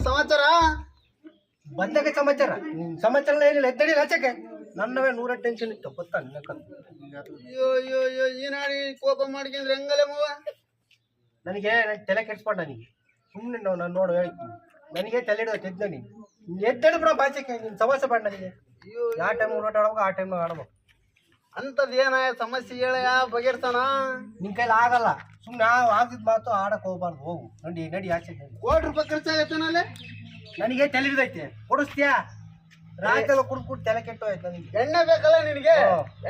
ಸಮಾಚಾರ ಬಂದಾಗ ಸಮಾಚಾರ ಏನಿಲ್ಲ ಎದ್ದಡಿ ಆಚೆಗೆ ನನ್ನವೇ 100 ಟೆನ್ಷನ್ ಇತ್ತು ಗೊತ್ತಾ ಅಯ್ಯೋ ಅಯ್ಯೋ ಅಯ್ಯೋ ಏನಾಡಿ ಕೋಪ ಮಾಡ್ಕೊಂಡ್ರೆ ಹೆಂಗಲ್ಲ ಮವ ನನಗೆ ತಲೆ ಕೆಡ್ಸ್ಕೊಂಡ ನನಗೆ ಸುಮ್ಮನೆ ನಾನು ನೋಡು ಹೇಳ್ತೀನಿ ನನಗೆ ತಲೆ ಹಿಡಿದ ತೆಗ್ದ ನೀನು ಎದ್ದಡಿ ಬಿಡೋ ಬಾಚೆಗೆ ನೀನು ಸಮಸ್ಯೆ ಬೇಡ ನನಗೆ ಯಾವ ಟೈಮ್ ಓಟ ಆಡ್ಬೇಕು ಆ ಟೈಮ್ ಆಡ್ಬೇಕು ಅಂತದ್ ಏನ ಸಮಸ್ಯೆ ಹೇಳ ಬಗೆರ್ತಾನ ನಿನ್ ಕೈಲಿ ಆಗಲ್ಲ ಸುಮ್ಮನೆ ಆಗಿದ್ ಮಾತು ಆಡಕ್ ಹೋಗ್ಬಾರ್ದು ಹೋಗು ನಡಿ ನಡಿ ಆಚೆಗೆ ₹1 ಖರ್ಚಾಗತ್ತೇನಲ್ಲಿ ನನಗೆ ತಲೆ ಹಿಡಿದೈತೆ ಕೊಡಿಸ್ತೀಯಾ ರಾತ್ರಿ ಕುಡ್ದು ತಲೆ ಕೆಟ್ಟು ಆಯ್ತು ನನಗೆ ಎಣ್ಣೆ ಬೇಕಲ್ಲ ನಿನಗೆ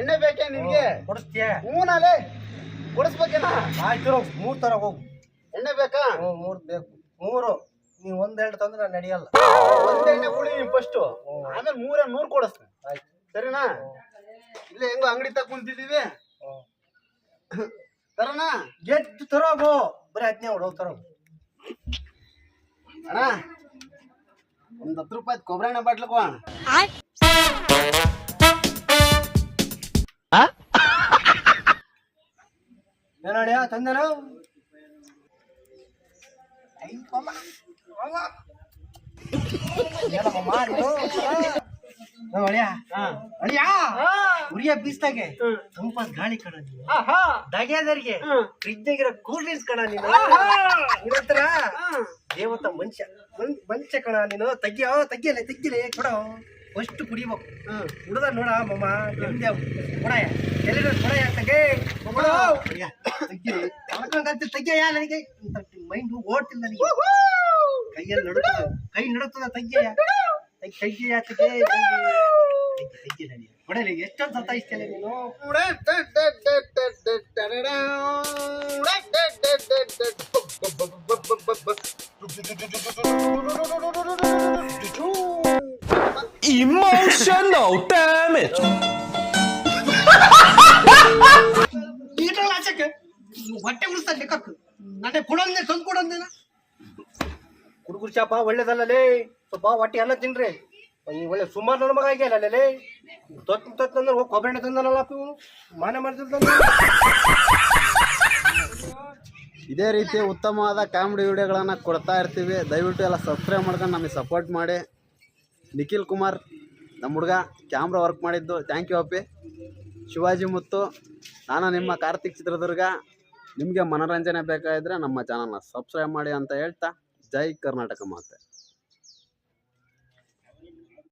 ಎಣ್ಣೆ ಬೇಕೇ ನಿನಗೆ ಕೊಡಿಸ್ತೀಯಾ ಹೂನಲ್ಲೇ ಕೊಡಿಸ್ಬೇಕೇನ ಆಯ್ತು 3 ತರ ಹೋಗು ಎಣ್ಣೆ ಬೇಕಾ 3 ಬೇಕು 3 ನೀವು 1-2 ತಂದ್ರೆ ನಾನು ನಡೆಯಲ್ಲ ಒಂದ್ ಎಣ್ಣೆ ಕುಡಿ ಫಸ್ಟ್ ಆಮೇಲೆ 100 ಕೊಡಿಸ್ತೀನಿ ಆಯ್ತು ಸರಿನಾ ಇಲ್ಲೇ ಹೆಂಗೋ ಅಂಗಡಿ ತಗ ಕುಂತಿದ್ದೀವಿ ತರನಾ ಗೆದ್ದು ತರೋಗು ಬರೀ 15 ತರೋಗು ಅಣ್ಣ ಒಂದ್ ₹10 ಕೊಬ್ಬರಿ ಎಣ್ಣೆ ಬಾಟ್ಲಕ್ಕೋ ಅಣ್ಣ ಏನಡಿಯ ತಂದೇನು ಉರಿಯ ಬೀಸ್ದಾಗೆ ತಂಪಾದ ಗಾಳಿ ಕಣ ನೀನು ದಗ್ಯಾದರಿಗೆ ಫ್ರಿಜ್ನಾಗಿರೋ ಕೂಲ್ ಡ್ರಿಂಕ್ಸ್ ಕಣ ನೀನು ನಿನ್ನತ್ರ ದೇವತ ಮನುಷ್ಯ ಕಣ ನೀನು ತೆಗಿಯಲ್ಲ ಕೊಡೋ ಅಷ್ಟು ಕುಡಿಬೇಕು ಕುಡ್ದ ನೋಡ ಮಮ್ಮ ಎಮ್ದೆ ಕೊಡಯ ಎಲ್ಲಿರೋ ಕೊಡಯ ತೆಗೆ ತೆಗಿಯ ನನಗೆ ಮೈಂಡ್ ಓಡ್ತಿಲ್ಲ ನನಗೆ ಕೈಯಲ್ಲಿ ನಡುತ್ತದ ತೆಗಿಯ ಕೊಡಲಿ ಎಷ್ಟೊಂದು ಸತಾಯಿಸ್ತೇನೆ ನೀನು Emotional damage. ಹೊಟ್ಟೆ ಉಳಿಸ್ತಾ ಲೆಕ್ಕಕ್ಕೆ ನಾನೇ ಕೊಡೋದೇ ತಂದು ಕೊಡೋದೇನ ಕುಡುಗುರು ಚಾಪ ಒಳ್ಳೇದಲ್ಲೇ ಸ್ವಲ್ಪ ಹೊಟ್ಟೆ ಎಲ್ಲ ತಿನ್ರಿ ಒಳ್ಳೆ ಸುಮಾರು ನನ್ನ ಮಗ ಆಗ್ಯಾಲೇ ತೊತ್ತಂದ್ರೆ ಹೋಗಿ ಕೊಬ್ಬರಿ ಎಣ್ಣೆ ತಂದನಲ್ಲ ಇವನು ಮಾನ ಮಾಡ್ತಿರ್ತಾನೆ ಇದೇ ರೀತಿ ಉತ್ತಮವಾದ ಕಾಮಿಡಿ ವಿಡಿಯೋಗಳನ್ನು ಕೊಡ್ತಾ ಇರ್ತೀವಿ ದಯವಿಟ್ಟು ಎಲ್ಲ ಸಬ್ಸ್ಕ್ರೈಬ್ ಮಾಡ್ಕೊಂಡು ನಮಗೆ ಸಪೋರ್ಟ್ ಮಾಡಿ ನಿಖಿಲ್ ಕುಮಾರ್ ನಮ್ಮ ಹುಡುಗ ಕ್ಯಾಮ್ರಾ ವರ್ಕ್ ಮಾಡಿದ್ದು ಥ್ಯಾಂಕ್ ಯು ಅಪ್ಪಿ ಶಿವಾಜಿ ಮುತ್ತು ನಾನು ನಿಮ್ಮ ಕಾರ್ತಿಕ್ ಚಿತ್ರದುರ್ಗ ನಿಮಗೆ ಮನೋರಂಜನೆ ಬೇಕಾಗಿದ್ದರೆ ನಮ್ಮ ಚಾನಲ್ನ ಸಬ್ಸ್ಕ್ರೈಬ್ ಮಾಡಿ ಅಂತ ಹೇಳ್ತಾ ಜೈ ಕರ್ನಾಟಕ ಮಾತೆ